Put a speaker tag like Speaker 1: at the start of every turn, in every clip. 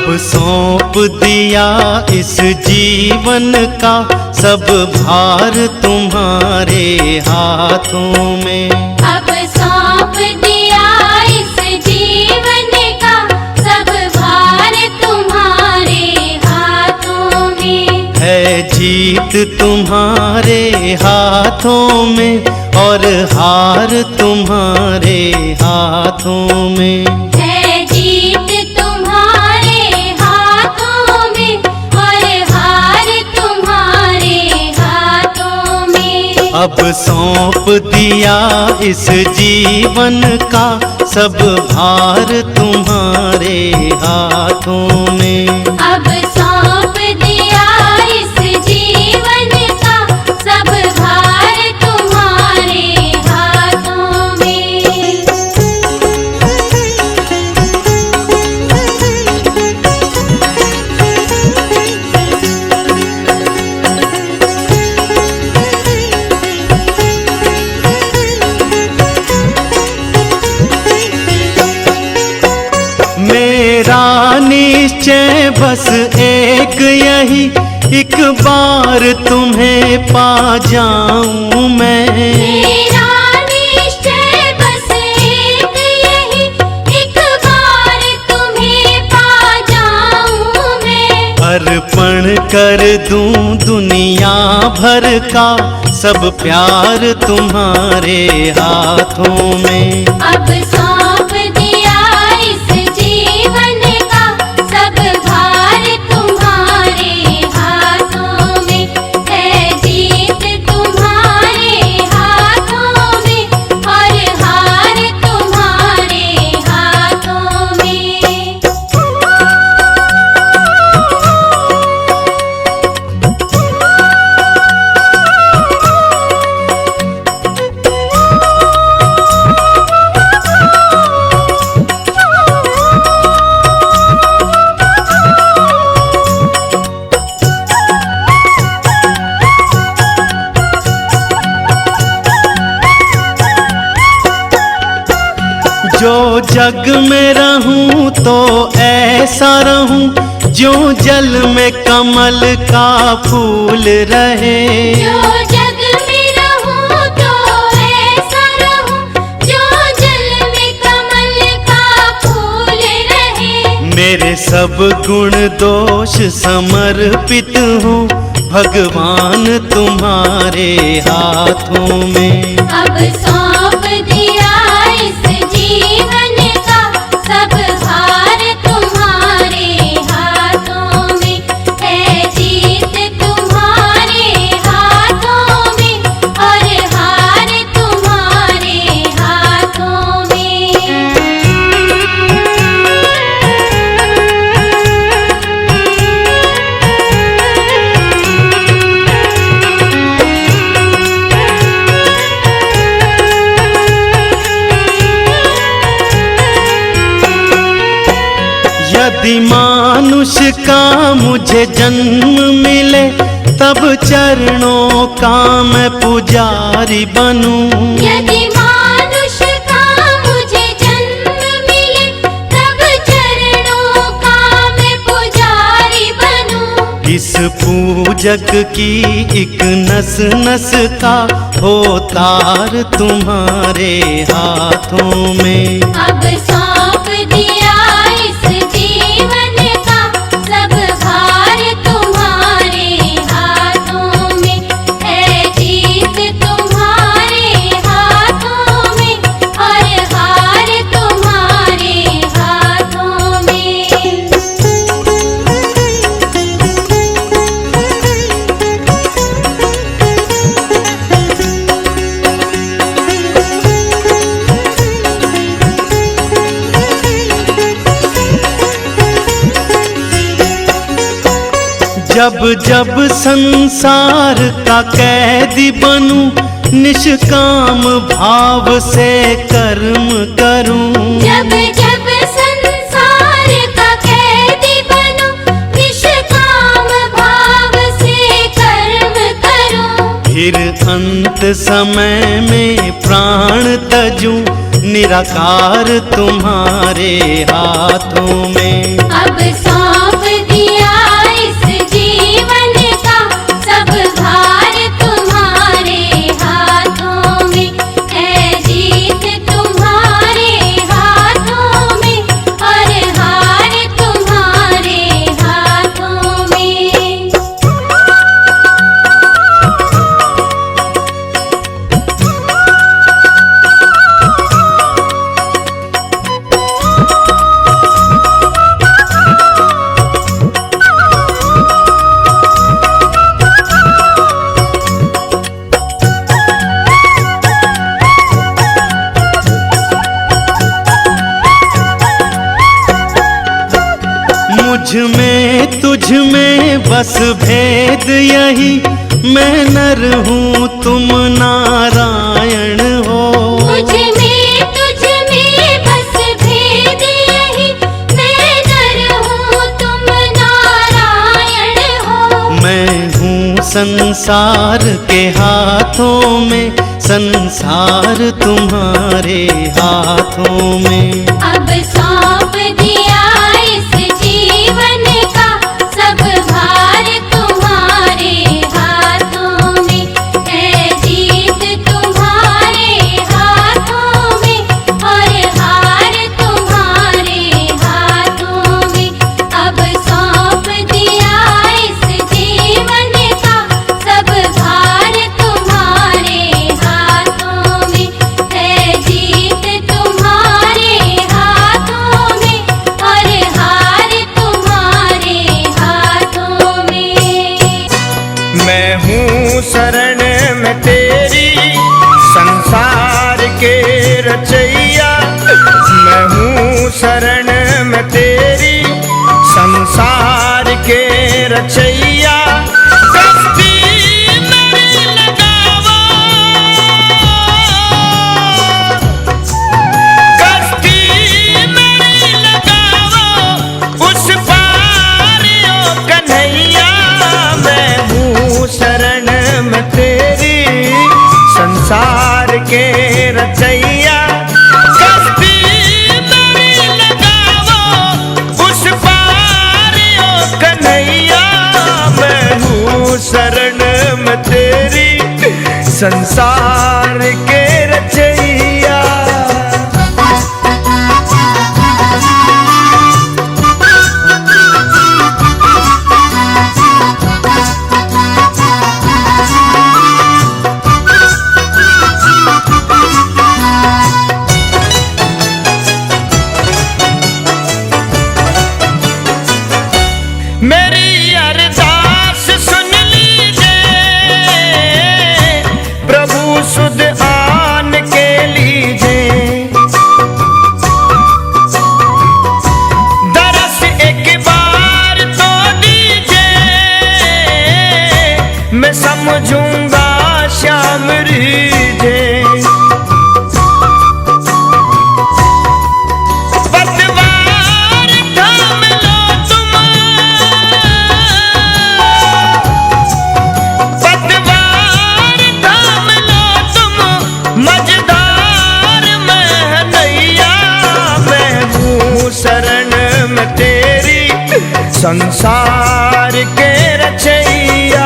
Speaker 1: सौंप दिया इस जीवन का सब भार तुम्हारे हाथों में।
Speaker 2: अब सौंप दिया इस जीवन का सब भार तुम्हारे हाथों में।
Speaker 1: है जीत तुम्हारे हाथों में और हार तुम्हारे हाथों में।
Speaker 2: है जीत तुम्हारे हाथों में और हार तुम्हारे हाथों में।
Speaker 1: अब सौंप दिया इस जीवन का सब भार तुम्हारे हाथों में।
Speaker 2: अब सौंप दिया इस जीवन का सब भार तुम्हारे हाथों में।
Speaker 1: मेरा निश्चय बस एक यही, एक बार तुम्हें पा जाऊं मैं।
Speaker 2: मेरा निश्चय बस एक यही, एक बार तुम्हें पा जाऊं मैं।
Speaker 1: अर्पण कर दूं दुनिया भर का सब प्यार तुम्हारे हाथों में।
Speaker 2: अब सौंप दिया इस जीवन का सब भार तुम्हारे हाथों में। है जीत तुम्हारे हाथों में और हार तुम्हारे हाथों में।
Speaker 1: जो जग में रहूं तो ऐसा रहूं जो जल में कमल का फूल रहे।
Speaker 2: जो जग में रहूं तो ऐसा रहूं जो जल में कमल का फूल रहे।
Speaker 1: मेरे सब गुण दोष समर्पित हूँ भगवान तुम्हारे हाथों में।
Speaker 2: अब सौंप दिया इस जीवन का सब भार तुम्हारे हाथों में। है जीत तुम्हारे हाथों में और हार तुम्हारे हाथों में।
Speaker 1: यदि मानुष का मुझे जन्म मिले तब चरणों का मैं पुजारी बनूं।
Speaker 2: यदि मानुष का मुझे जन्म मिले तब चरणों का मैं पुजारी बनूं।
Speaker 1: इस पूजक की एक नस नस का हो तार तुम्हारे हाथों में।
Speaker 2: अब सौंप दिया इस जीवन का सब भार तुम्हारे हाथों में। है जीत तुम्हारे हाथों में और हार तुम्हारे हाथों में।
Speaker 1: जब जब संसार का कैदी बनूं निष्काम भाव से कर्म करूं।
Speaker 2: जब जब संसार का कैदी बनूं निष्काम भाव से कर्म करूं।
Speaker 1: फिर अंत समय में प्राण तजूं निराकार तुम्हारे हाथों में।
Speaker 2: अब सौ
Speaker 1: तुझ में बस भेद यही, मैं नर हूँ तुम नारायण हो।
Speaker 2: तुझ में बस भेद यही, मैं नर हूँ तुम नारायण हो।
Speaker 1: मैं हूँ संसार के हाथों में, संसार तुम्हारे हाथों में।
Speaker 2: अब सौंप दिया इस जीवन का सब भार तुम्हारे हाथों में, है जीत तुम्हारे हाथों में और हार तुम्हारे हाथों में। अब सौंप दिया इस जीवन का सब भार तुम्हारे हाथों में, है जीत तुम्हारे हाथों में और हार तुम्हारे हाथों में।
Speaker 3: मैं हूँ शरण में तेरी संसार के रचैया, मैं हूँ शरण में तेरी संसार के रचैया। कश्ती मेरी लगावा, कश्ती मेरी लगावा उस पार ओ कन्हैया। मैं हूँ शरण में तेरी संसार के रचैया। कश्ती मेरी लगावा उस पार ओ कन्हैया। मैं हूँ शरण में तेरी संसार के रचैया। मेरी अरदास सुन लीजिए, प्रभु सुध आन के लीजिए। दरस एक बार तो दीजिए, मैं समझूंगा श्याम रीझे। पतवार थाम लो तुम, पतवार थाम लो तुम, मझधार में नैया। मैं हूँ शरण में तेरी संसार के रचैया।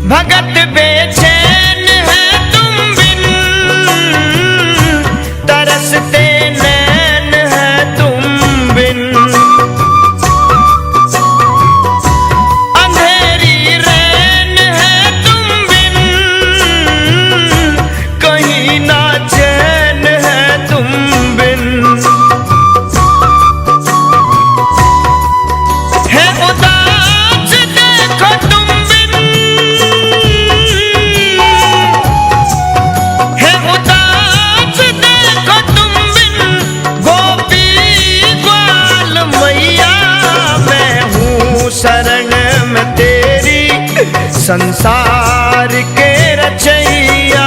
Speaker 3: भगत बेचैन है तुम बिन, तरसते नैन है तुम बिन। अंधेरी रैन है तुम बिन, कहीं ना चैन है तुम बिन। है उदास देखो तुम बिन, है उदास देखो तुम बिन, गोपी ग्वाल मैया। मैं हूँ शरण में तेरी संसार के रचैया।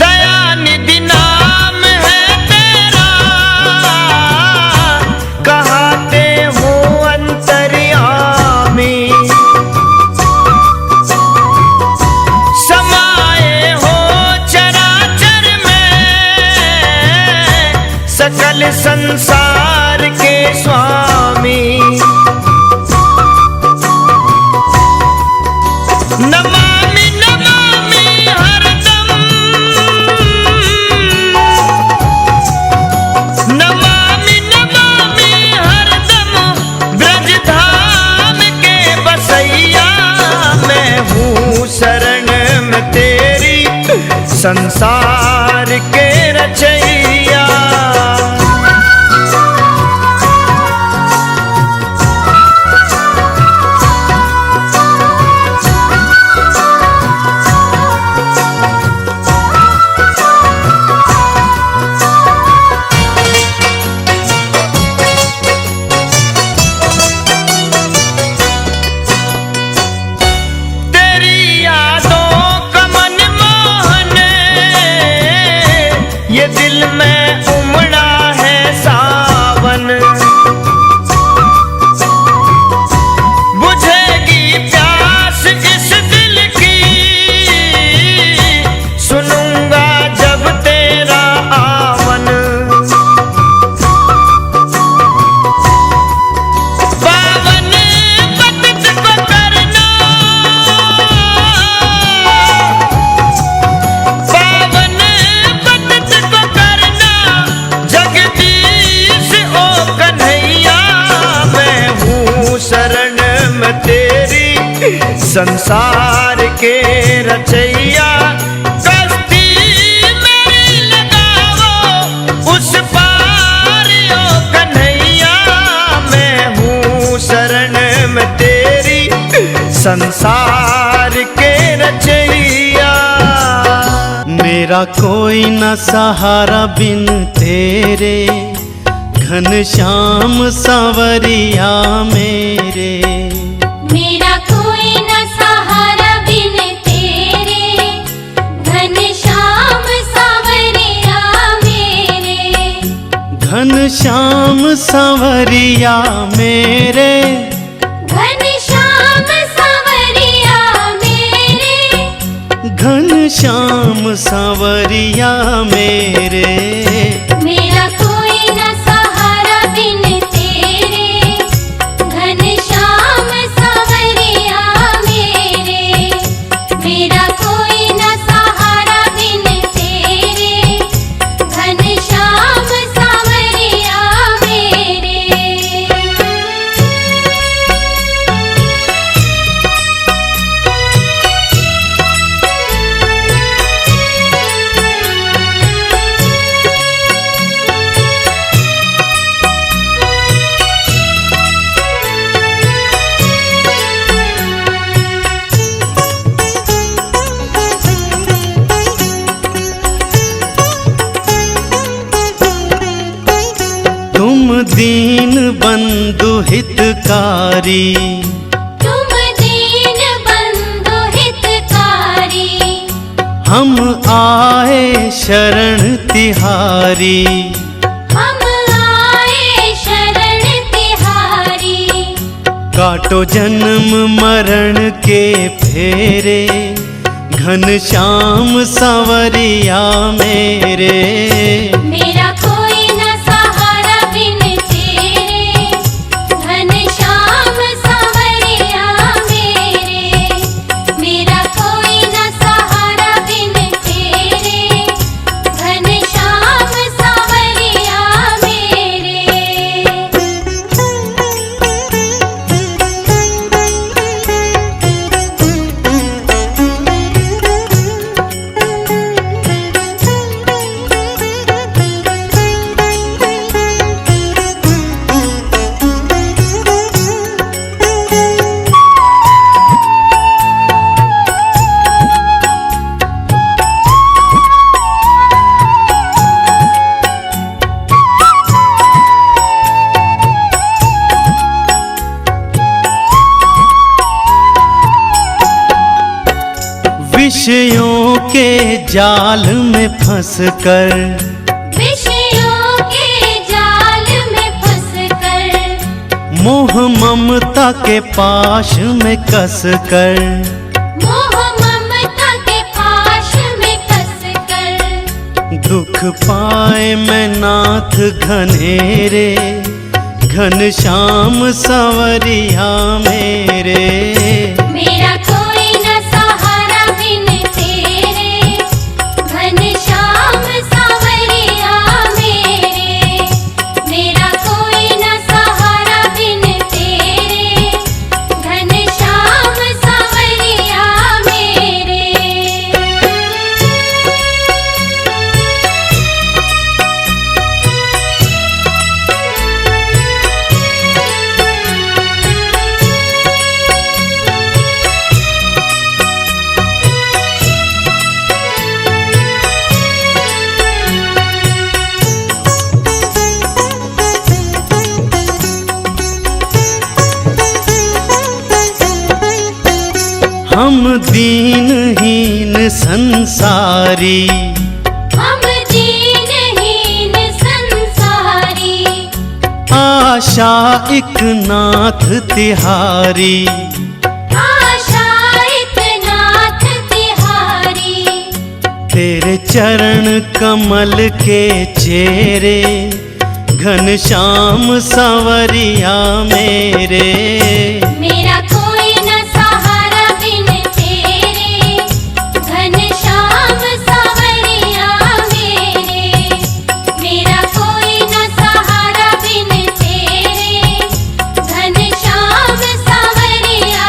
Speaker 3: दयानिधि नाम है तेरा, कहा संसार के रचैया। ये दिल में उमड़ा है सावन, बुझेगी प्यास इस दिल की, सुनूंगा जब तेरा आवन। पावन पतित को करना, पावन पतित को करना, जगदीश ओ कन्हैया। मैं हूँ शरण में तेरी, संसार के रचैया। कश्ती मेरी लगाओ उस पार ओ कन्हैया। मैं हूँ शरण में तेरी, संसार के रचैया।
Speaker 1: मेरा कोई न सहारा बिन तेरे, घनश्याम सांवरिया मेरे।
Speaker 2: मेरा कोई न सहारा बिन तेरे, घनश्याम सांवरिया मेरे।
Speaker 1: घनश्याम सांवरिया मेरे,
Speaker 2: घनश्याम सांवरिया मेरे।
Speaker 1: घनश्याम सांवरिया मेरे।
Speaker 2: मेरा कोई न सहारा बिन तेरे, घनश्याम सांवरिया मेरे। मेरा कोई न सहारा बिन तेरे, घनश्याम सांवरिया मेरे।
Speaker 1: तुम दीन बंधु हितकारी,
Speaker 2: तुम दीन बंधु हितकारी।
Speaker 1: हम आए शरण तिहारी।
Speaker 2: हम आए शरण तिहारी।
Speaker 1: काटो जन्म मरण के फेरे, घनश्याम सांवरिया मेरे।
Speaker 2: मेरा कोई न सहारा बिन तेरे, घनश्याम सांवरिया मेरे। मेरा कोई न सहारा बिन तेरे, घनश्याम सांवरिया मेरे।
Speaker 1: विषयों के जाल में फंसकर,
Speaker 2: विषयों के जाल में फंसकर।
Speaker 1: मोह ममता के पाश में कसकर।
Speaker 2: मोह ममता के पाश में कसकर।
Speaker 1: दुख पाए मैं नाथ घनेरे, घनश्याम सांवरिया मेरे।
Speaker 2: मेरा कोई न सहारा बिन तेरे, घनश्याम सांवरिया मेरे। मेरा कोई न सहारा बिन तेरे, घनश्याम सांवरिया मेरे।
Speaker 1: दीनहीन संसारी,
Speaker 2: हम दीनहीन संसारी,
Speaker 1: आशा एक नाथ तिहारी,
Speaker 2: आशा एक नाथ तिहारी।
Speaker 1: तेरे चरण कमल के चेहरे, घनश्याम सांवरिया मेरे।
Speaker 2: मेरा कोई न सहारा बिन तेरे, घनश्याम सांवरिया मेरे। मेरा कोई न सहारा बिन तेरे, घनश्याम सांवरिया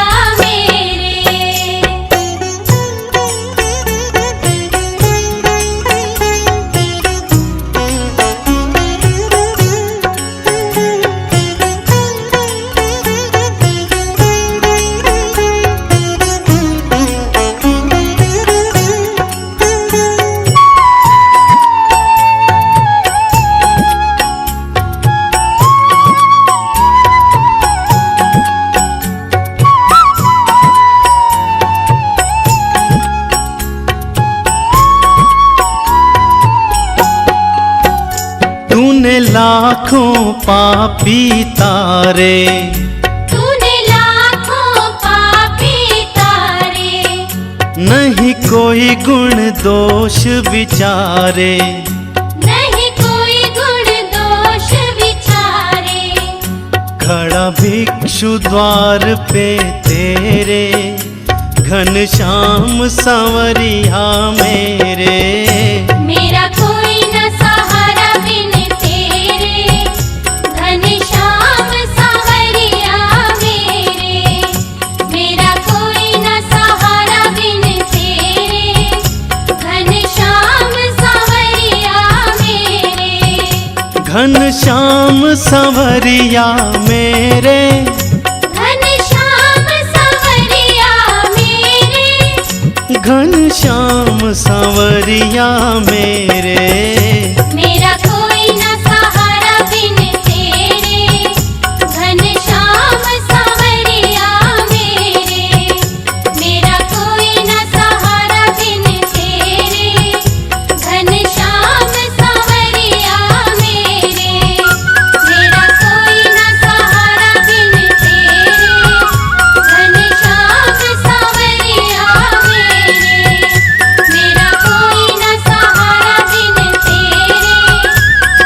Speaker 1: तूने लाखों पापी तारे,
Speaker 2: तूने लाखों पापी तारे।
Speaker 1: नहीं कोई गुण दोष विचारे,
Speaker 2: नहीं कोई गुण दोष विचारे।
Speaker 1: खड़ा भिक्षु द्वार पे तेरे, घनश्याम सांवरिया मेरे।
Speaker 2: मेरा कोई न सहारा बिन तेरे, घनश्याम सांवरिया मेरे। मेरा कोई न सहारा बिन तेरे, घनश्याम सांवरिया मेरे।
Speaker 1: घनश्याम सांवरिया मेरे,
Speaker 2: घनश्याम सांवरिया मेरे।
Speaker 1: घनश्याम सांवरिया मेरे।
Speaker 2: मेरा कोई न सहारा बिन तेरे, घनश्याम सांवरिया मेरे। मेरा कोई न सहारा बिन तेरे, घनश्याम सांवरिया मेरे। मेरा कोई न सहारा बिन तेरे, घनश्याम सांवरिया मेरे। मेरा कोई न सहारा बिन तेरे,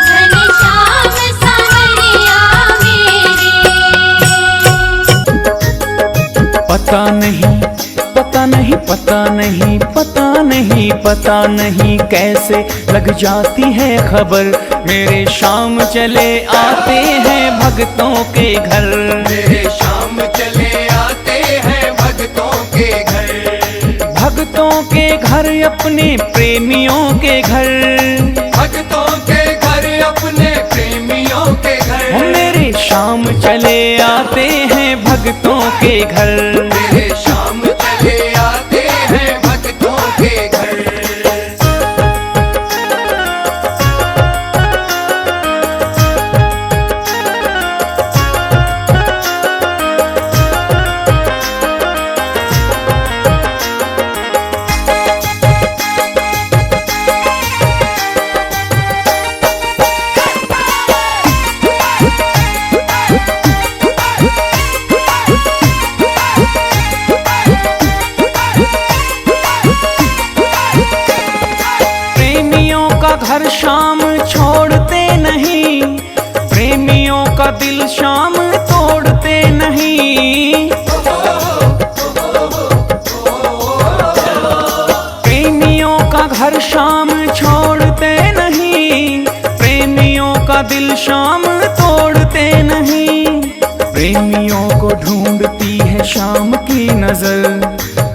Speaker 2: घनश्याम सांवरिया मेरे।
Speaker 4: पता नहीं पता नहीं पता नहीं पता नहीं पता नहीं कैसे लग जाती है खबर। मेरे शाम चले आते हैं भक्तों के घर।
Speaker 3: मेरे शाम चले आते हैं भक्तों के घर।
Speaker 4: भक्तों के घर अपने प्रेमियों के घर।
Speaker 3: भक्तों के घर अपने प्रेमियों के घर।
Speaker 4: मेरे शाम चले आते हैं भक्तों के घर।
Speaker 3: मेरे शाम चले आते हैं भक्तों के घर।
Speaker 4: घर शाम छोड़ते नहीं, प्रेमियों का दिल शाम तोड़ते नहीं। प्रेमियों का घर शाम छोड़ते नहीं, प्रेमियों का दिल शाम तोड़ते नहीं। प्रेमियों को ढूंढती है शाम की नजर,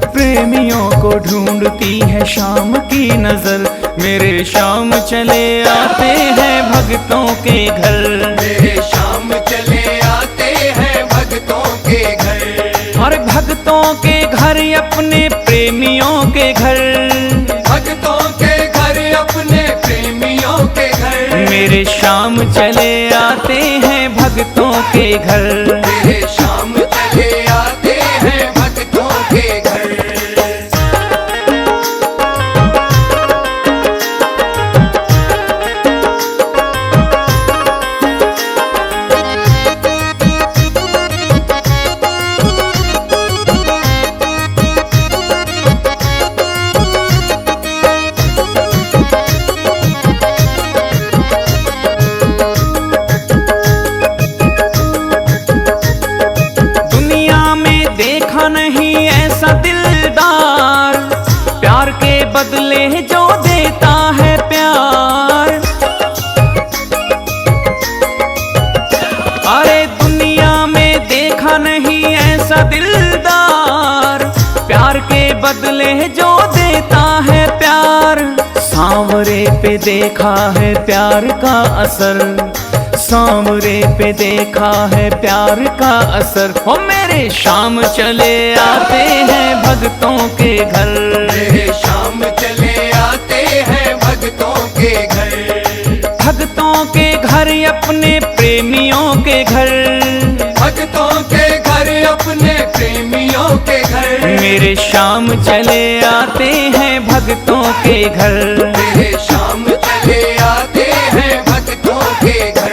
Speaker 4: प्रेमियों को ढूंढती है शाम की नजर। मेरे शाम चले आते हैं भक्तों के घर।
Speaker 3: मेरे शाम चले आते हैं भक्तों के घर।
Speaker 4: और भक्तों के घर अपने प्रेमियों के घर।
Speaker 3: भक्तों के घर अपने प्रेमियों के घर।
Speaker 4: मेरे शाम चले आते हैं भक्तों के घर।
Speaker 3: मेरे शाम चले आते हैं भक्तों के घर।
Speaker 4: बदले जो देता है प्यार। अरे दुनिया में देखा नहीं ऐसा दिलदार, प्यार के बदले जो देता है प्यार। सांवरे पे देखा है प्यार का असर, सांवरे पे देखा है प्यार का असर। ओ मेरे शाम चले आते हैं भक्तों के घर,
Speaker 3: मेरे शाम चले आते हैं भक्तों के घर,
Speaker 4: भक्तों के घर अपने प्रेमियों के घर,
Speaker 3: भक्तों के घर अपने प्रेमियों के घर।
Speaker 4: मेरे शाम चले आते हैं भक्तों के घर,
Speaker 3: मेरे शाम चले आते हैं भक्तों के घर।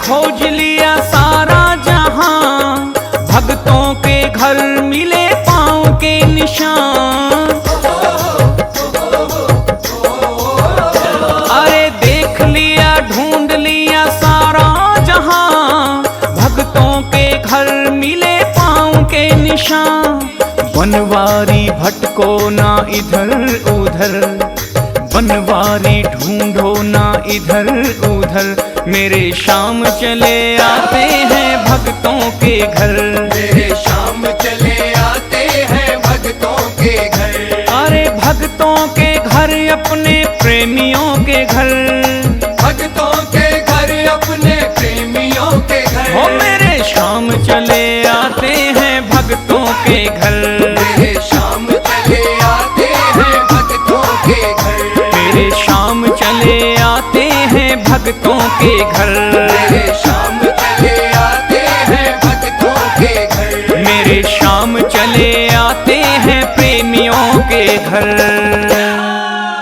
Speaker 4: खोज लिया सारा जहां, भक्तों के घर मिले पाँव के निशान। अरे देख लिया ढूंढ लिया सारा जहां, भक्तों के घर मिले पाँव के निशान। बनवारी भटको ना इधर उधर, बनवारी ढूंढो ना इधर उधर। मेरे शाम चले आते हैं भक्तों के घर,
Speaker 3: मेरे शाम चले आते हैं भक्तों के घर।
Speaker 4: अरे भक्तों के घर अपने प्रेमियों के घर,
Speaker 3: भक्तों के घर अपने प्रेमियों के घर।
Speaker 4: हो मेरे शाम चले आते हैं भक्तों के घर,
Speaker 3: मेरे शाम चले आते हैं भक्तों के घर,
Speaker 4: मेरे शाम चले आते हैं भक्तों के घर,
Speaker 3: मेरे शाम चले आते हैं भक्तों के घर,
Speaker 4: मेरे शाम चले आते हैं प्रेमियों के घर।